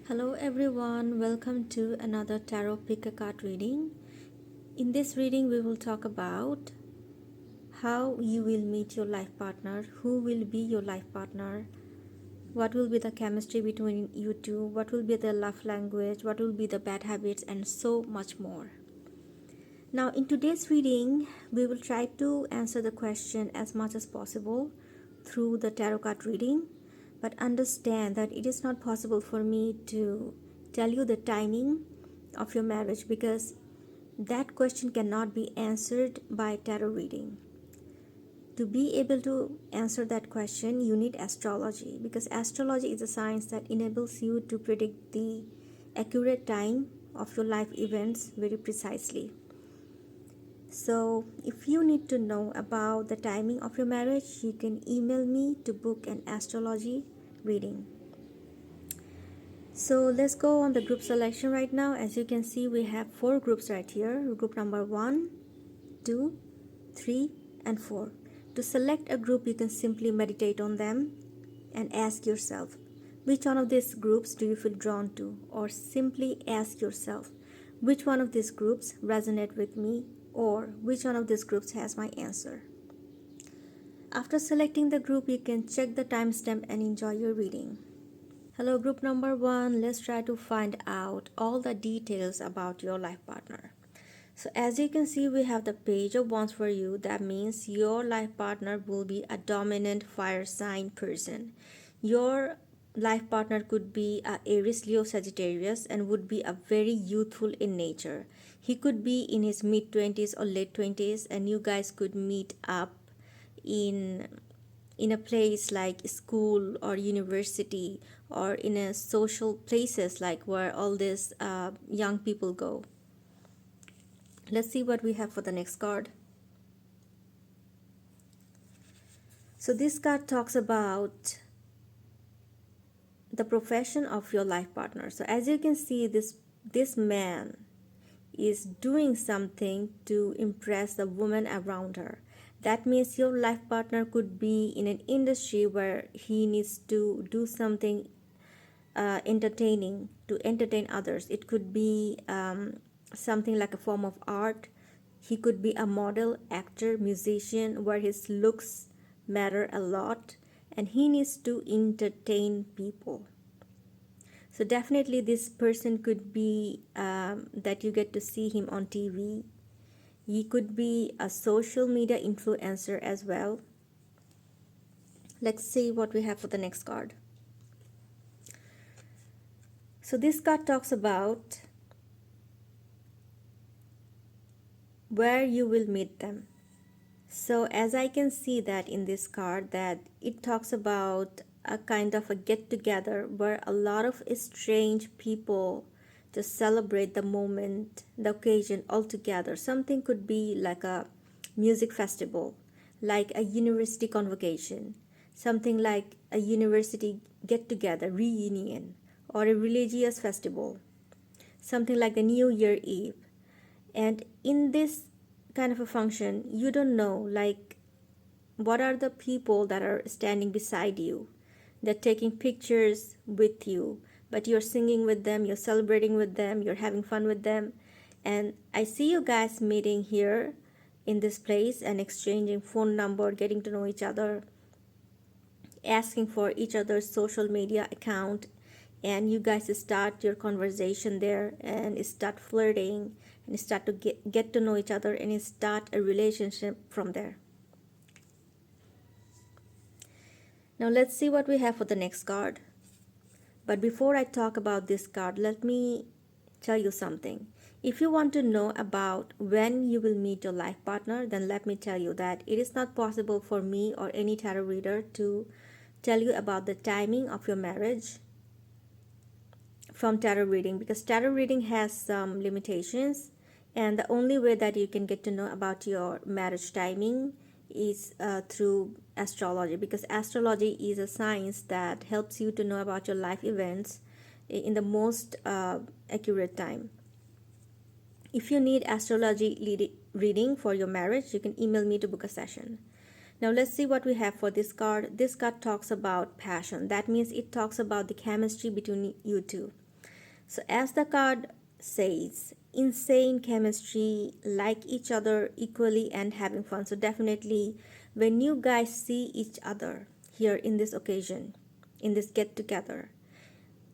Hello everyone, welcome to another tarot pickacard reading. In this reading we will talk about how you will meet your life partner, who will be your life partner, what will be the chemistry between you two, what will be the love language, what will be the bad habits, and so much more. Now in today's reading we will try to answer the question as much as possible through the tarot card reading, but understand that it is not possible for me to tell you the timing of your marriage because that question cannot be answered by tarot reading. To be able to answer that question, you need astrology, because astrology is a science that enables you to predict the accurate time of your life events very precisely. So if you need to know about the timing of your marriage, you can email me to book an astrology reading. So let's go on the group selection right now. As you can see, we have 4 groups right here. Group number 1, 2, 3, and 4. To select a group, you can simply meditate on them and ask yourself, which one of these groups do you feel drawn to? Or simply ask yourself, which one of these groups resonate with me? Or which one of these groups has my answer? After selecting the group, you can check the timestamp and enjoy your reading. Hello group number 1, let's try to find out all the details about your life partner. So as you can see, we have the page of wands for you. That means your life partner will be a dominant fire sign person. Your life partner could be a Aries, Leo, Sagittarius and would be a very youthful in nature. He could be in his mid-20s or late 20s, and you guys could meet up in a place like school or university, or in a social places like where all these young people go. Let's see what we have for the next card. So this card talks about the profession of your life partner. So as you can see, this man is doing something to impress the woman around her. That means your life partner could be in an industry where he needs to do something entertaining to entertain others. It could be something like a form of art. He could be a model, actor, musician, where his looks matter a lot and he needs to entertain people. So definitely this person could be that you get to see him on TV. He could be a social media influencer as well. Let's see what we have for the next card. So this card talks about where you will meet them. So as I can see that in this card, that it talks about a kind of a get together where a lot of strange people to celebrate the moment, the occasion all together. Something could be like a music festival, like a university convocation, something like a university get together, reunion, or a religious festival, something like the New Year Eve. And in this kind of a function, you don't know like what are the people that are standing beside you. They're taking pictures with you, but you're singing with them, you're celebrating with them, you're having fun with them. And I see you guys meeting here in this place and exchanging phone number, getting to know each other, asking for each other's social media account, and you guys start your conversation there and start flirting and start to get to know each other and start a relationship from there. Now let's see what we have for the next card. But before I talk about this card, let me tell you something. If you want to know about when you will meet your life partner, then let me tell you that it is not possible for me or any tarot reader to tell you about the timing of your marriage from tarot reading, because tarot reading has some limitations, and the only way that you can get to know about your marriage timing is through astrology, because astrology is a science that helps you to know about your life events in the most accurate time. If you need astrology reading for your marriage, you can email me to book a session. Now let's see what we have for this card. This card talks about passion. That means it talks about the chemistry between you two. So as the card says, insane chemistry, like each other equally and having fun. So definitely when you guys see each other here in this occasion, in this get together,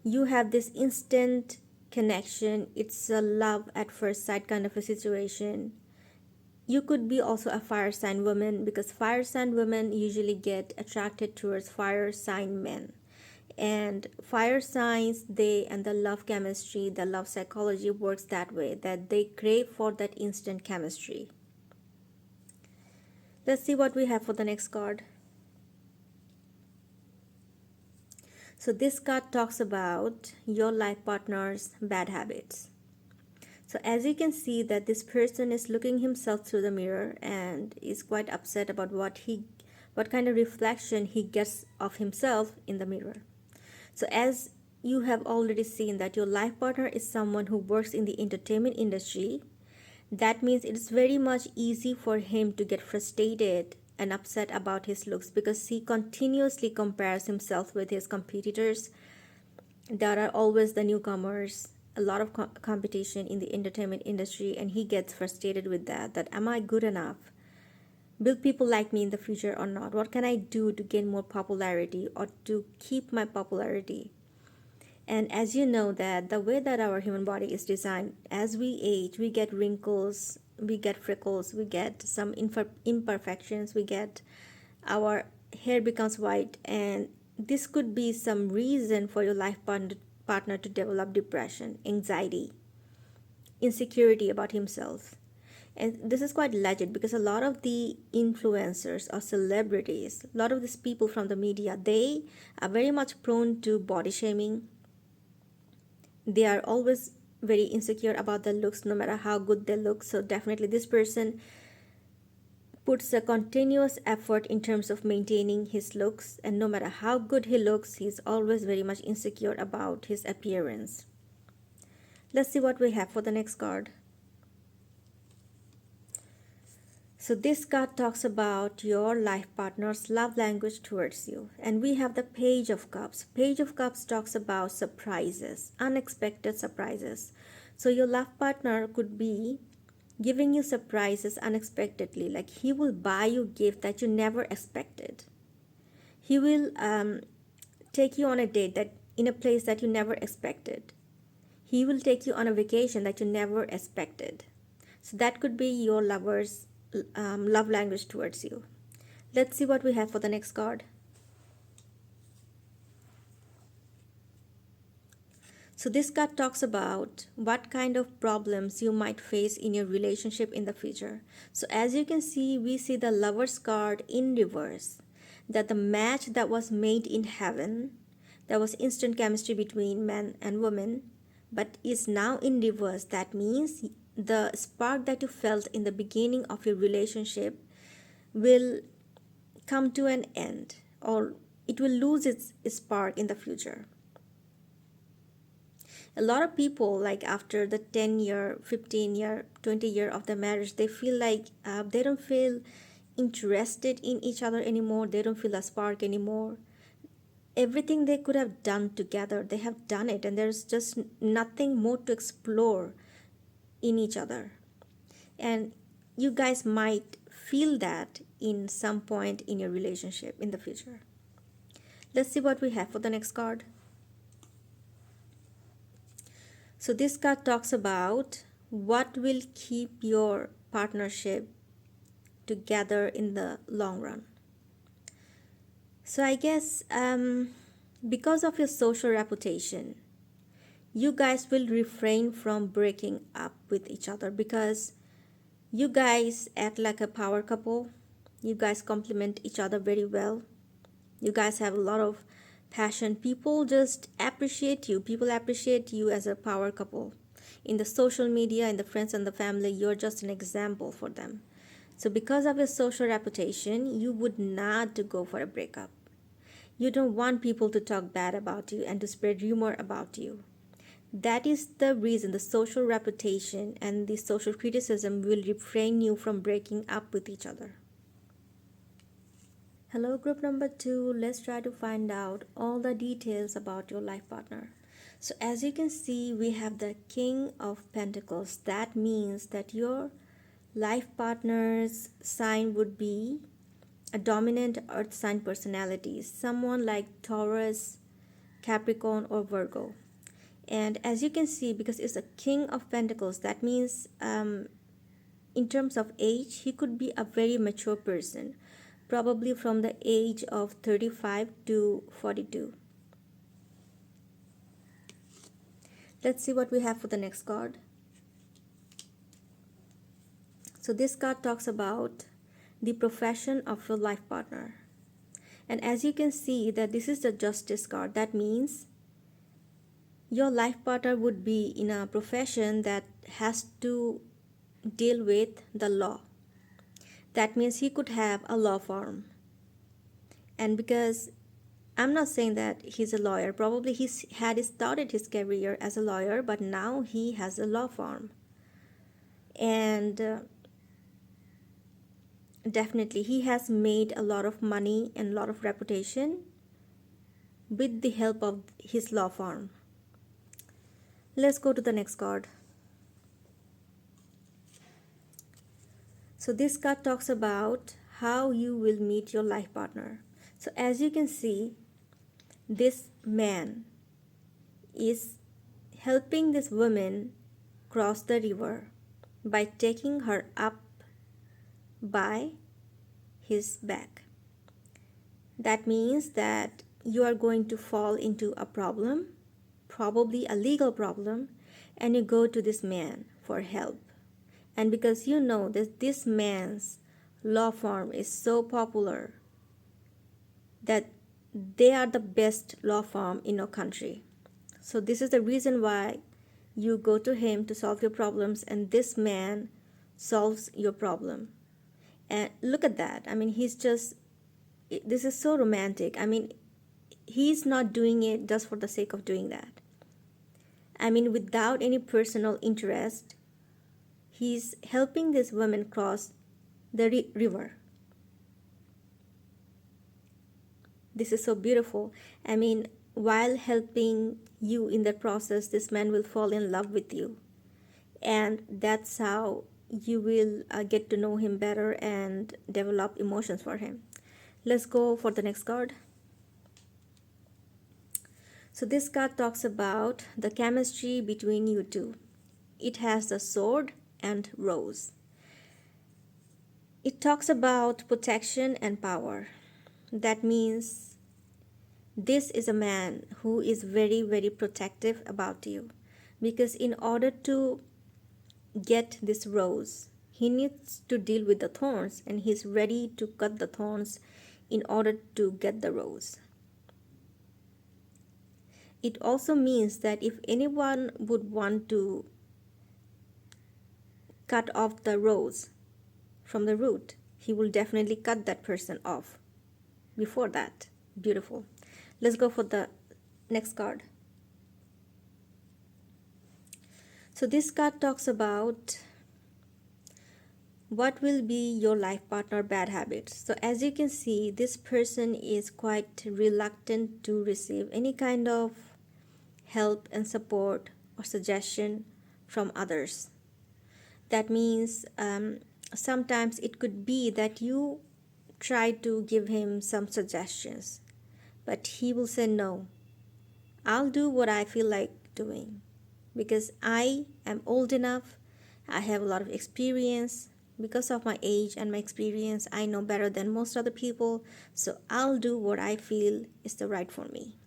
you have this instant connection. It's a love at first sight kind of a situation. You could be also a fire sign woman, because fire sign women usually get attracted towards fire sign men. And fire signs, they and the love chemistry, the love psychology works that way, that they crave for that instant chemistry. Let's see what we have for the next card. So this card talks about your life partner's bad habits. So as you can see that this person is looking himself through the mirror and is quite upset about what kind of reflection he gets of himself in the mirror. So as you have already seen that your life partner is someone who works in the entertainment industry, that means it's very much easy for him to get frustrated and upset about his looks, because he continuously compares himself with his competitors. There are always the newcomers, a lot of competition in the entertainment industry, and he gets frustrated with that am I good enough? Will people like me in the future or not? What can I do to gain more popularity or to keep my popularity? And as you know that the way that our human body is designed, as we age, we get wrinkles, we get freckles, we get some imperfections, we get our hair becomes white, and this could be some reason for your life partner to develop depression, anxiety, insecurity about himself. And this is quite legit, because a lot of the influencers or celebrities, a lot of these people from the media, they are very much prone to body shaming. They are always very insecure about their looks, no matter how good they look. So definitely this person puts a continuous effort in terms of maintaining his looks, and no matter how good he looks, he's always very much insecure about his appearance. Let's see what we have for the next card. So this card talks about your life partner's love language towards you. And we have the Page of Cups. Page of Cups talks about surprises, unexpected surprises. So your love partner could be giving you surprises unexpectedly. Like he will buy you a gift that you never expected. He will take you on a date that in a place that you never expected. He will take you on a vacation that you never expected. So that could be your lover's love language towards you. Let's see what we have for the next card. So this card talks about what kind of problems you might face in your relationship in the future. So as you can see, we see the Lovers card in reverse, that the match that was made in heaven, there was instant chemistry between man and woman, but is now in reverse. That means the spark that you felt in the beginning of your relationship will come to an end, or it will lose its spark in the future. A lot of people, like after the 10-year, 15-year, 20-year of the marriage, they feel like they don't feel interested in each other anymore. They don't feel a spark anymore. Everything they could have done together, they have done it, and there's just nothing more to explore in each other. And you guys might feel that in some point in your relationship in the future. Let's see what we have for the next card. So this card talks about what will keep your partnership together in the long run. So I guess because of your social reputation, you guys will refrain from breaking up with each other, because you guys act like a power couple. You guys complement each other very well. You guys have a lot of passion. People just appreciate you. People appreciate you as a power couple. In the social media, in the friends and the family, you're just an example for them. So because of your social reputation, you would not go for a breakup. You don't want people to talk bad about you and to spread rumor about you. That is the reason the social reputation and the social criticism will refrain you from breaking up with each other. Hello, group number 2. Let's try to find out all the details about your life partner. So as you can see, we have the King of Pentacles. That means that your life partner's sign would be a dominant earth sign personality, someone like Taurus, Capricorn, or Virgo. And as you can see, because it's a King of Pentacles, that means in terms of age, he could be a very mature person, probably from the age of 35 to 42. Let's see what we have for the next card. So this card talks about the profession of your life partner. And as you can see that this is the Justice card, that means your life partner would be in a profession that has to deal with the law. That means he could have a law firm. And because I'm not saying that he's a lawyer, probably he had started his career as a lawyer, but now he has a law firm. And definitely he has made a lot of money and a lot of reputation with the help of his law firm. Let's go to the next card. So this card talks about how you will meet your life partner. So as you can see, this man is helping this woman cross the river by taking her up by his back. That means that you are going to fall into a problem, probably a legal problem, and you go to this man for help. And because you know that this man's law firm is so popular that they are the best law firm in our country. So this is the reason why you go to him to solve your problems, and this man solves your problem. And look at that. I mean, this is so romantic. I mean, he's not doing it just for the sake of doing that. I mean, without any personal interest, he's helping this woman cross the river. This is so beautiful. I mean, while helping you in the process, this man will fall in love with you. And that's how you will get to know him better and develop emotions for him. Let's go for the next card. So this card talks about the chemistry between you two. It has the sword and rose. It talks about protection and power. That means this is a man who is very, very protective about you. Because in order to get this rose, he needs to deal with the thorns, and he's ready to cut the thorns in order to get the rose. It also means that if anyone would want to cut off the rose from the root, he will definitely cut that person off before that. Beautiful. Let's go for the next card. So this card talks about what will be your life partner bad habits. So as you can see, this person is quite reluctant to receive any kind of help and support or suggestion from others. That means sometimes it could be that you try to give him some suggestions, but he will say no. I'll do what I feel like doing because I am old enough, I have a lot of experience. Because of my age and my experience, I know better than most other people, so I'll do what I feel is the right for me.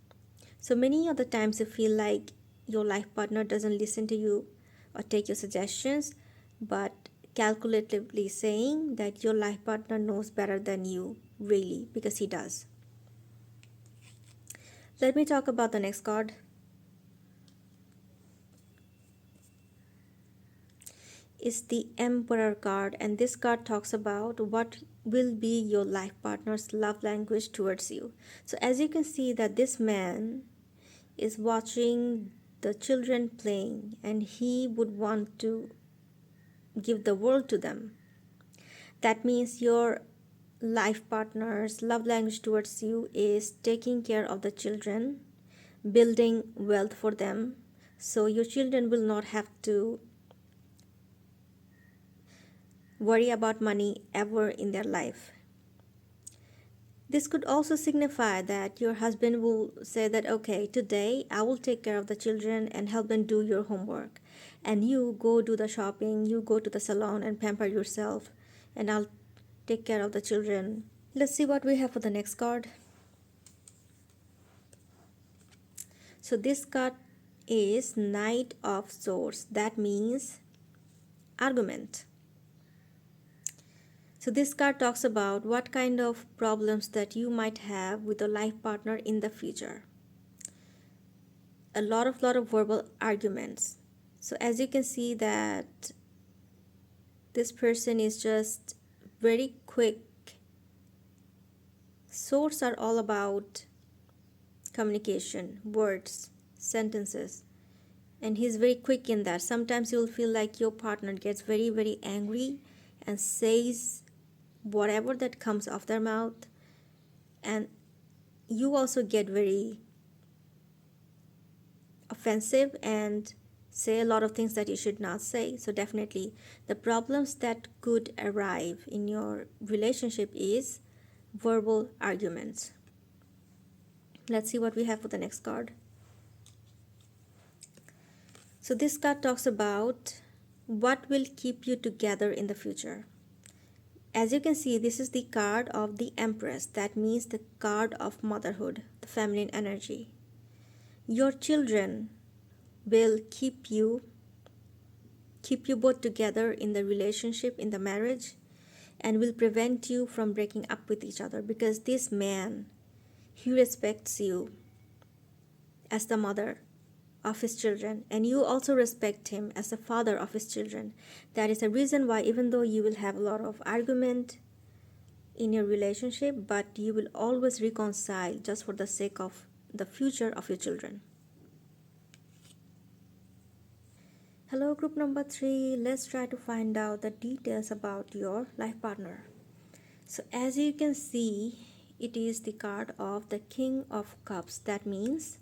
So many other times you feel like your life partner doesn't listen to you or take your suggestions, but calculatively saying that your life partner knows better than you, really, because he does. Let me talk about the next card. Is the Emperor card, and this card talks about what will be your life partner's love language towards you. So as you can see that this man is watching the children playing, and he would want to give the world to them. That means your life partner's love language towards you is taking care of the children, building wealth for them, so your children will not have to worry about money ever in their life. This could also signify that your husband will say that, okay, today I will take care of the children and help them do your homework. And you go do the shopping, you go to the salon and pamper yourself, and I'll take care of the children. Let's see what we have for the next card. So this card is Knight of Swords. That means argument. So this card talks about what kind of problems that you might have with a life partner in the future. A lot of verbal arguments. So as you can see that this person is just very quick. Swords are all about communication, words, sentences. And he's very quick in that. Sometimes you'll feel like your partner gets very, very angry and says whatever that comes off their mouth, and you also get very offensive and say a lot of things that you should not say. So definitely the problems that could arrive in your relationship is verbal arguments. Let's see what we have for the next card. So this card talks about what will keep you together in the future. As you can see, this is the card of the Empress. That means the card of motherhood, the feminine energy. Your children will keep you both together in the relationship, in the marriage, and will prevent you from breaking up with each other, because this man, he respects you as the mother of his children, and you also respect him as the father of his children. That is a reason why, even though you will have a lot of argument in your relationship, but you will always reconcile just for the sake of the future of your children. Hello, group number 3. Let's try to find out the details about your life partner. So as you can see, it is the card of the King of Cups. That means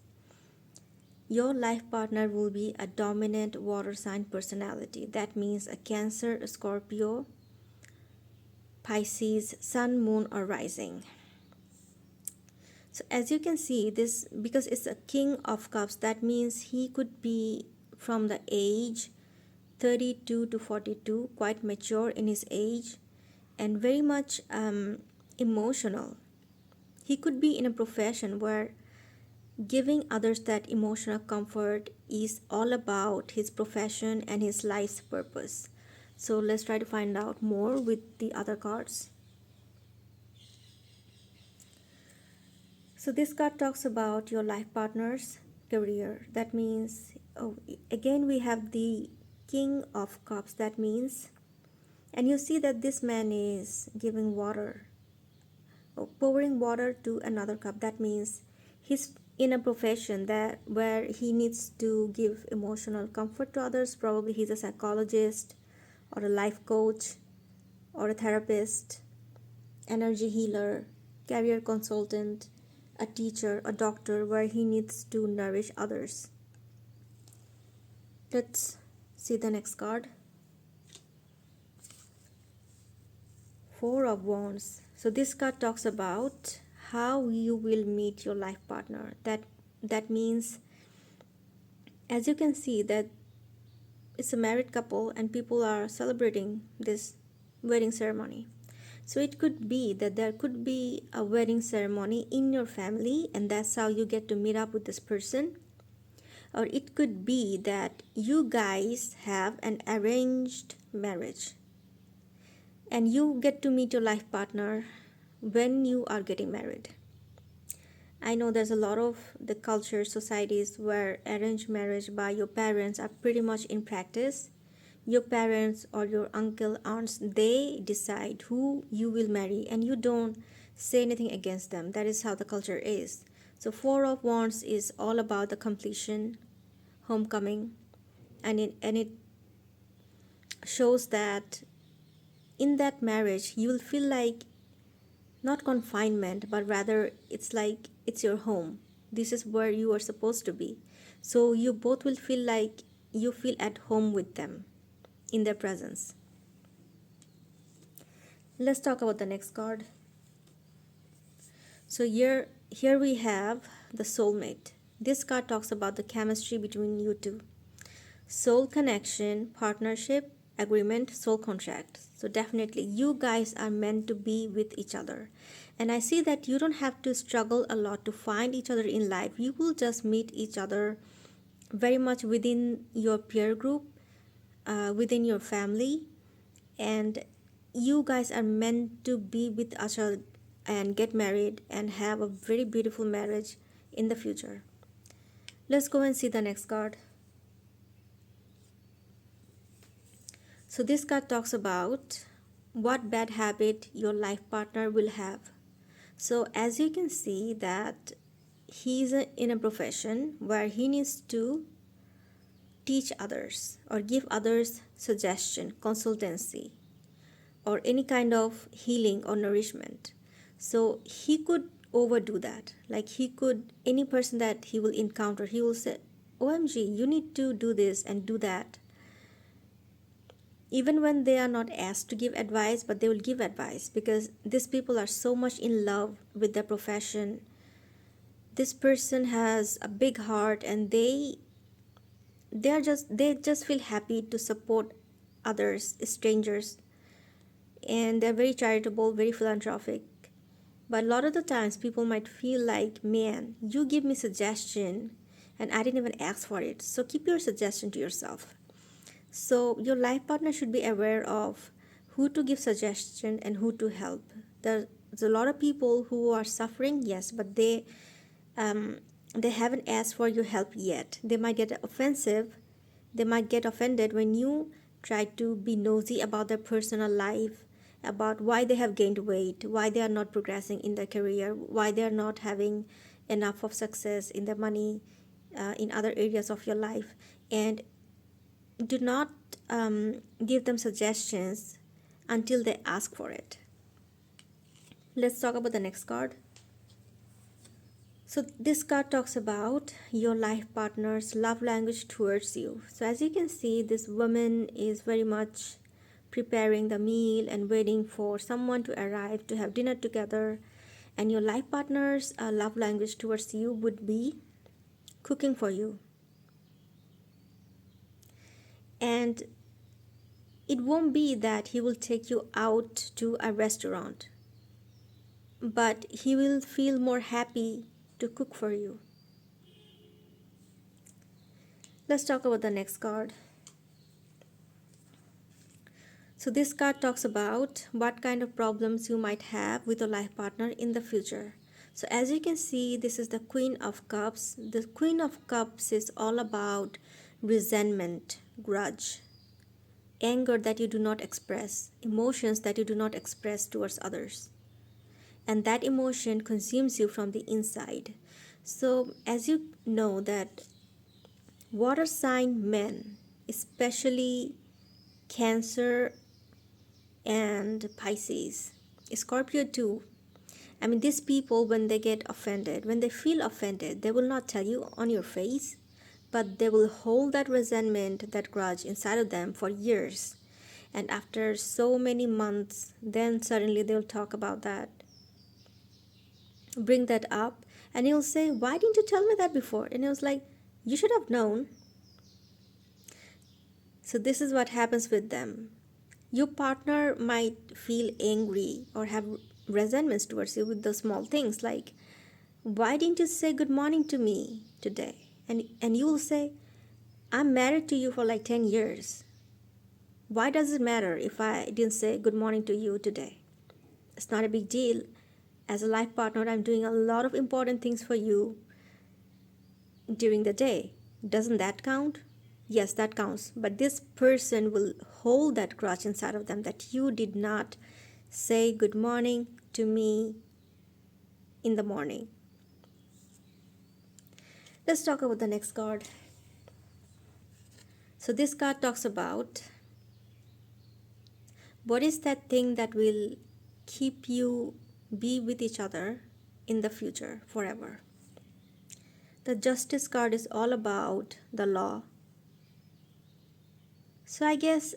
your life partner will be a dominant water sign personality. That means a Cancer, a Scorpio, Pisces, Sun, Moon, or Rising. So as you can see, this, because it's a King of Cups, that means he could be from the age 32 to 42, quite mature in his age, and very much emotional. He could be in a profession where giving others that emotional comfort is all about his profession and his life's purpose. So let's try to find out more with the other cards. So this card talks about your life partner's career. That means, again we have the King of Cups. That means, and you see that this man is giving water, pouring water to another cup. That means he's in a profession that where he needs to give emotional comfort to others. Probably he's a psychologist or a life coach or a therapist, energy healer, career consultant, a teacher, a doctor, where he needs to nourish others. Let's see the next card. Four of Wands. So this card talks about how you will meet your life partner. That means, as you can see, that it's a married couple and people are celebrating this wedding ceremony. So it could be that there could be a wedding ceremony in your family, and that's how you get to meet up with this person. Or it could be that you guys have an arranged marriage and you get to meet your life partner when you are getting married. I know there's a lot of the culture, societies where arranged marriage by your parents are pretty much in practice. Your parents or your uncle, aunts, they decide who you will marry and you don't say anything against them. That is how the culture is. So Four of Wands is all about the completion, homecoming, and it shows that in that marriage you will feel like not confinement, but rather it's like it's your home, This is where you are supposed to be. So you both will feel like you feel at home with them in their presence. Let's talk about the next card. So here we have the soulmate. This card talks about the chemistry between you two. Soul connection, partnership, agreement, soul contract. So definitely you guys are meant to be with each other. And I see that you don't have to struggle a lot to find each other in life. You will just meet each other very much within your peer group, within your family, and you guys are meant to be with each other and get married and have a very beautiful marriage in the future. Let's go and see the next card. So this card talks about what bad habit your life partner will have. So as you can see that he's in a profession where he needs to teach others or give others suggestion, consultancy, or any kind of healing or nourishment. So he could overdo that. Like he could, any person that he will encounter, he will say, OMG, you need to do this and do that. Even when they are not asked to give advice, but they will give advice because these people are so much in love with their profession. This person has a big heart and they just feel happy to support others, strangers, and they're very charitable, very philanthropic. But a lot of the times people might feel like, man, you give me suggestion and I didn't even ask for it, so keep your suggestion to yourself. So your life partner should be aware of who to give suggestion and who to help. There's a lot of people who are suffering, yes, but they haven't asked for your help yet. They might get offensive. They might get offended when you try to be nosy about their personal life, about why they have gained weight, why they are not progressing in their career, why they are not having enough of success in their money, in other areas of your life. And do not give them suggestions until they ask for it. Let's talk about the next card. So this card talks about your life partner's love language towards you. So as you can see, this woman is very much preparing the meal and waiting for someone to arrive to have dinner together. And your life partner's love language towards you would be cooking for you. And it won't be that he will take you out to a restaurant, but he will feel more happy to cook for you. Let's talk about the next card. So this card talks about what kind of problems you might have with your life partner in the future. So as you can see, this is the Queen of Cups. The Queen of Cups is all about resentment, grudge, anger that you do not express, emotions that you do not express towards others. And that emotion consumes you from the inside. So as you know that water sign men, especially Cancer and Pisces, Scorpio too. I mean, these people, when they get offended, when they feel offended, they will not tell you on your face, but they will hold that resentment, that grudge inside of them for years. And after so many months, then suddenly they'll talk about that, bring that up, and you'll say, why didn't you tell me that before? And it was like, you should have known. So this is what happens with them. Your partner might feel angry or have resentments towards you with the small things like, why didn't you say good morning to me today? And you will say, I'm married to you for like 10 years. Why does it matter if I didn't say good morning to you today? It's not a big deal. As a life partner, I'm doing a lot of important things for you during the day. Doesn't that count? Yes, that counts. But this person will hold that grudge inside of them that you did not say good morning to me in the morning. Let's talk about the next card. So this card talks about what is that thing that will keep you be with each other in the future forever. The Justice card is all about the law. So I guess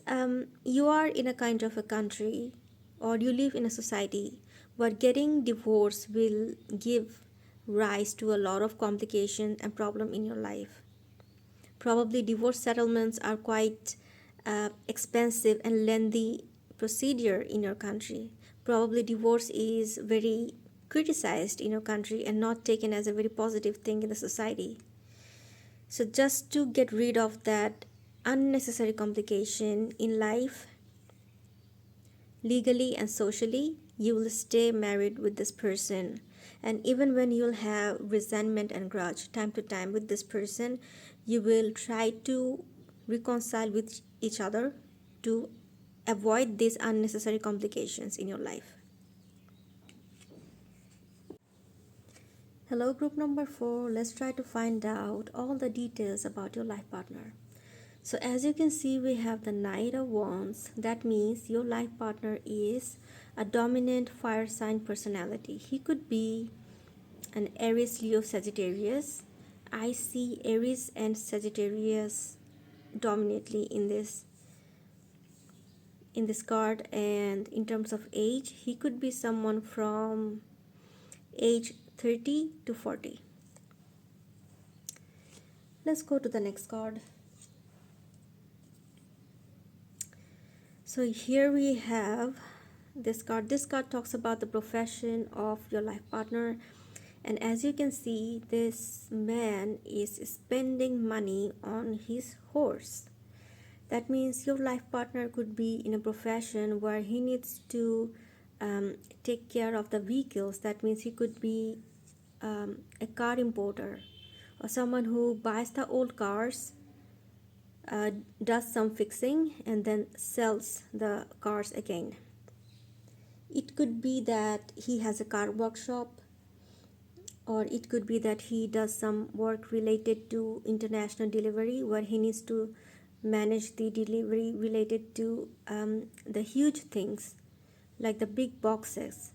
you are in a kind of a country, or you live in a society where getting divorced will give rise to a lot of complications and problem in your life. Probably divorce settlements are quite expensive and lengthy procedure in your country. Probably divorce is very criticized in your country and not taken as a very positive thing in the society. So just to get rid of that unnecessary complication in life, legally and socially, you will stay married with this person. And even when you'll have resentment and grudge time to time with this person, you will try to reconcile with each other to avoid these unnecessary complications in your life. Hello, group number 4. Let's try to find out all the details about your life partner. So as you can see, we have the Knight of Wands. That means your life partner is a dominant fire sign personality. He could be an Aries, Leo, Sagittarius. I see Aries and Sagittarius dominantly in this card. And in terms of age, he could be someone from age 30 to 40. Let's go to the next card. So here we have this card. This card talks about the profession of your life partner. And as you can see, this man is spending money on his horse. That means your life partner could be in a profession where he needs to take care of the vehicles. That means he could be a car importer, or someone who buys the old cars, does some fixing, and then sells the cars again. It could be that he has a car workshop, or it could be that he does some work related to international delivery, where he needs to manage the delivery related to the huge things, like the big boxes,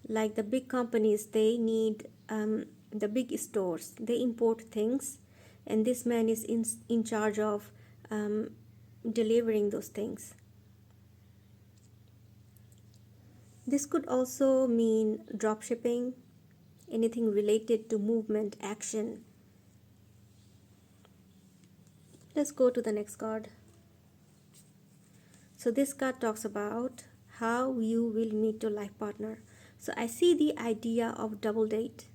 like the big companies. They need the big stores, they import things, and this man is in charge of delivering those things. This could also mean drop shipping, anything related to movement, action. Let's go to the next card. So this card talks about how you will meet your life partner. So I see the idea of double date.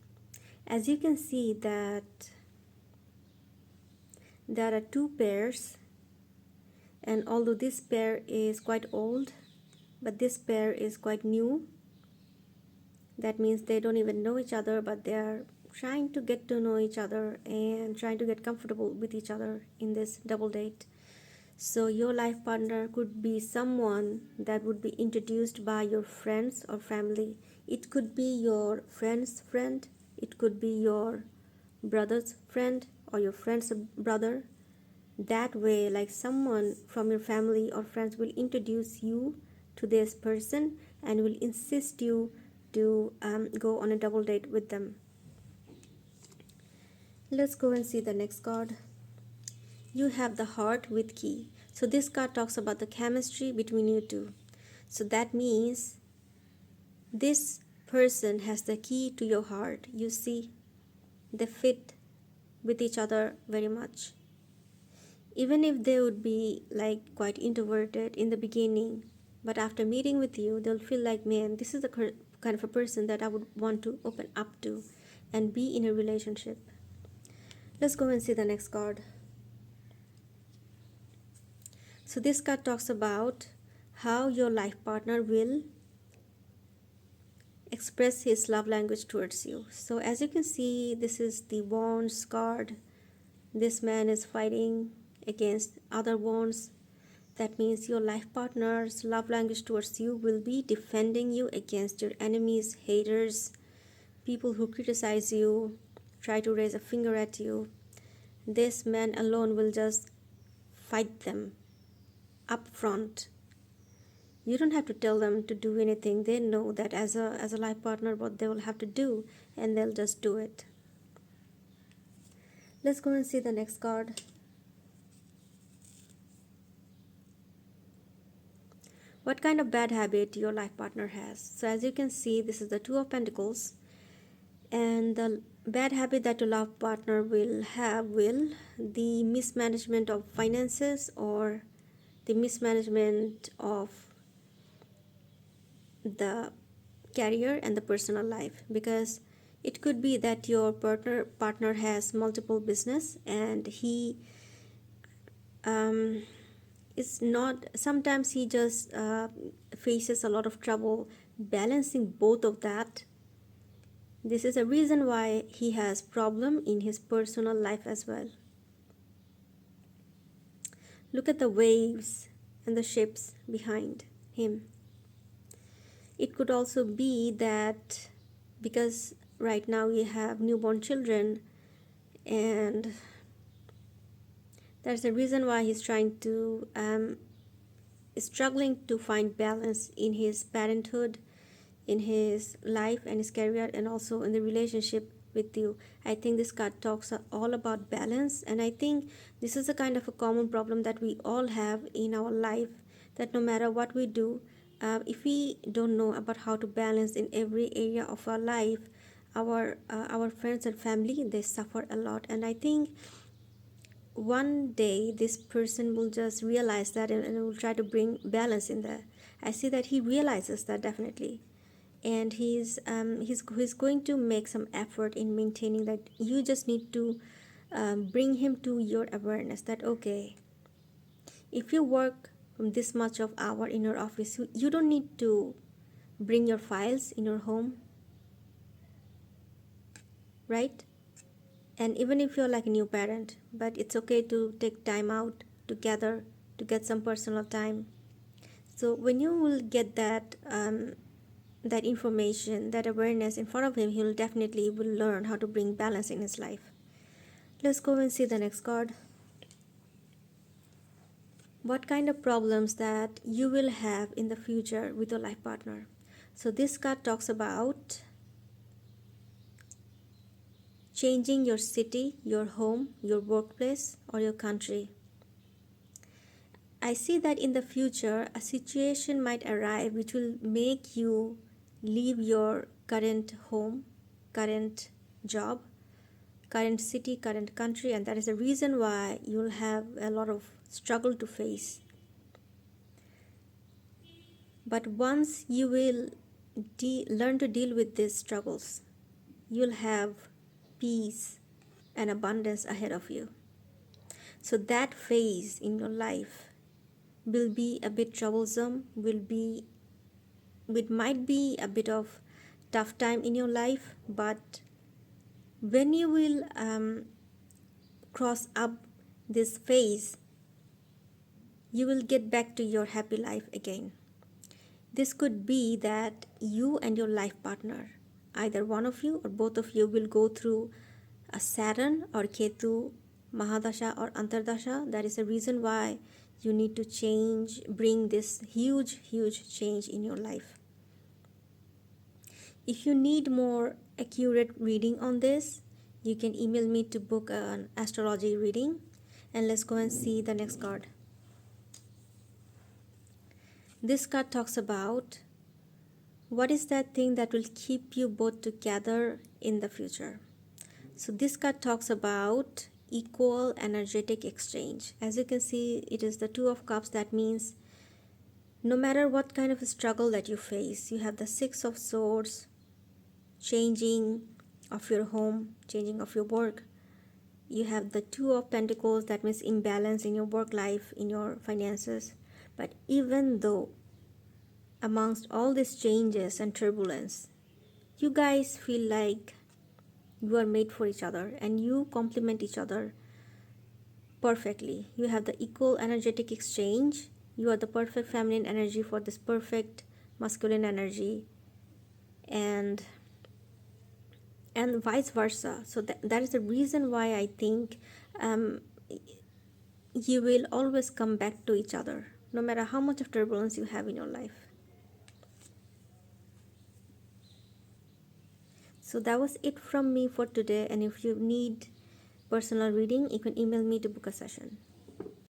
As you can see that there are two pairs, and although this pair is quite old, but this pair is quite new. That means they don't even know each other, but they are trying to get to know each other and trying to get comfortable with each other in this double date. So your life partner could be someone that would be introduced by your friends or family. It could be your friend's friend, it could be your brother's friend or your friend's brother. That way, like someone from your family or friends will introduce you to this person and will insist you to go on a double date with them. Let's go and see the next card. You have the Heart with Key. So this card talks about the chemistry between you two. So that means this person has the key to your heart. You see, they fit with each other very much. Even if they would be like quite introverted in the beginning, but after meeting with you, they'll feel like, man, this is the kind of a person that I would want to open up to and be in a relationship. Let's go and see the next card. So this card talks about how your life partner will express his love language towards you. So as you can see, this is the Wands card. This man is fighting against other wands. That means your life partner's love language towards you will be defending you against your enemies, haters, people who criticize you, try to raise a finger at you. This man alone will just fight them up front. You don't have to tell them to do anything. They know that as a life partner what they will have to do, and they'll just do it. Let's go and see the next card. What kind of bad habit your life partner has? So as you can see, this is the Two of Pentacles, and the bad habit that your love partner will have will the mismanagement of finances or the mismanagement of the career and the personal life, because it could be that your partner has multiple business and he is not, sometimes he just faces a lot of trouble balancing both of that. This is a reason why he has problem in his personal life as well. Look at the waves and the ships behind him. It could also be that because right now we have newborn children, and that's the reason why he's trying to struggling to find balance in his parenthood, in his life and his career, and also in the relationship with you. I think this card talks all about balance, and I think this is a kind of a common problem that we all have in our life, that no matter what we do, if we don't know about how to balance in every area of our life, our friends and family, they suffer a lot. And I think one day this person will just realize that, and will try to bring balance in there. I see that he realizes that definitely, and he's going to make some effort in maintaining that. You just need to bring him to your awareness that, okay, if you work from this much of hour in your office, you don't need to bring your files in your home, right? And even if you're like a new parent, but it's okay to take time out together to get some personal time. So when you will get that that information, that awareness in front of him, he'll definitely will learn how to bring balance in his life. Let's go and see the next card. What kind of problems that you will have in the future with your life partner? So this card talks about changing your city, your home, your workplace, or your country. I see that in the future a situation might arrive which will make you leave your current home, current job, current city, current country, and that is the reason why you'll have a lot of struggle to face. But once you will learn to deal with these struggles, you'll have peace and abundance ahead of you. So that phase in your life will be a bit troublesome, it might be a bit of tough time in your life, but when you will cross up this phase, you will get back to your happy life again. This could be that you and your life partner, either one of you or both of you, will go through a Saturn or Ketu Mahadasha or Antardasha. That is the reason why you need to bring this huge change in your life. If you need more accurate reading on this, you can email me to book an astrology reading. And let's go and see the next card. This card talks about what is that thing that will keep you both together in the future. So this card talks about equal energetic exchange. As you can see, it is the Two of Cups. That means no matter what kind of a struggle that you face, you have the Six of Swords, changing of your home, changing of your work. You have the Two of Pentacles. That means imbalance in your work life, in your finances. But even though amongst all these changes and turbulence, you guys feel like you are made for each other and you complement each other perfectly. You have the equal energetic exchange. You are the perfect feminine energy for this perfect masculine energy, and vice versa. So that is the reason why I think you will always come back to each other no matter how much of turbulence you have in your life. So that was it from me for today, and if you need personal reading, you can email me to book a session.